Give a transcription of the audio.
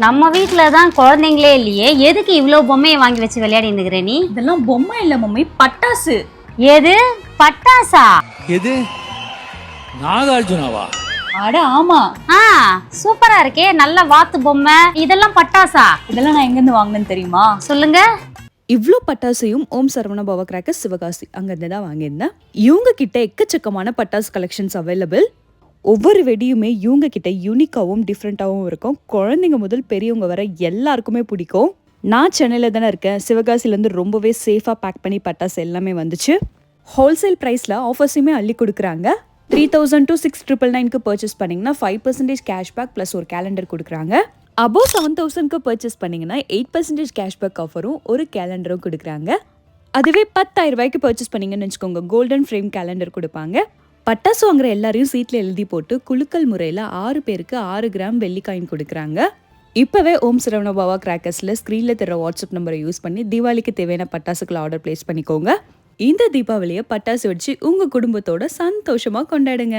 நம்ம வீட்ல தான் குழந்தைங்களே இல்லையே, எதுக்கு இவ்வளவு பொம்மையை வாங்கி வச்சு விளையாடி இருந்துக்கிற நீ? இதெல்லாம் பொம்மை இல்ல மம்மி, பட்டாசு. எது பட்டாசா? எது நாகார்ஜுனாவா? அட ஆமா, சூப்பரா இருக்கே, நல்ல வாத்து பொம்மை. இதெல்லாம் பட்டாசா? இதெல்லாம் நான் எங்க இருந்து வாங்கினேன்னு தெரியுமா? சொல்லுங்க. இவ்வளோ பட்டாசையும் ஓம் சரவண பவ கிராக்கர்ஸ் சிவகாசி அங்கேருந்து தான் வாங்கியிருந்தேன். இவங்க கிட்ட எக்கச்சக்கமான பட்டாசு கலெக்ஷன்ஸ் அவைலபிள். ஒவ்வொரு வெடியுமே இவங்க கிட்ட யூனிக்காகவும் டிஃப்ரெண்ட்டாகவும் இருக்கும். குழந்தைங்க முதல் பெரியவங்க வர எல்லாருக்குமே பிடிக்கும். நான் சென்னையில் தானே இருக்கேன். சிவகாசிலேருந்து ரொம்பவே சேஃபாக பேக் பண்ணி பட்டாசு எல்லாமே வந்துச்சு. ஹோல்சேல் ப்ரைஸில் ஆஃபர்ஸுமே அள்ளி கொடுக்குறாங்க. 3000 to 6999க்கு பர்ச்சேஸ் பண்ணிங்கன்னா 5% கேஷ்பேக் ப்ளஸ் ஒரு கேலண்டர் கொடுக்குறாங்க. அபோவ் 7000க்கு பர்ச்சேஸ் பண்ணிங்கன்னா 8% கேஷ்பேக் ஆஃபரும் ஒரு கேலண்டரும் கொடுக்குறாங்க. அதுவே 10,000 ரூபாய்க்கு பர்ச்சேஸ் பண்ணிங்கன்னு வச்சுக்கோங்க, கோல்டன் ஃப்ரேம் கேலண்டர் கொடுப்பாங்க. பட்டாசு வாங்குற எல்லாரையும் சீட்டில் எழுதி போட்டு குலுக்கல் முறையில் 6 பேருக்கு 6 கிராம் வெள்ளி காயின் கொடுக்குறாங்க. இப்போவே ஓம் சரவண பவா கிராக்கர்ஸில் ஸ்க்ரீனில் தர வாட்ஸ்அப் நம்பரை யூஸ் பண்ணி தீபாவளிக்கு தேவையான பட்டாசுகளை ஆர்டர் பிளேஸ் பண்ணிக்கோங்க. இந்த தீபாவளியை பட்டாசு வச்சு உங்கள் குடும்பத்தோட சந்தோஷமாக கொண்டாடுங்க.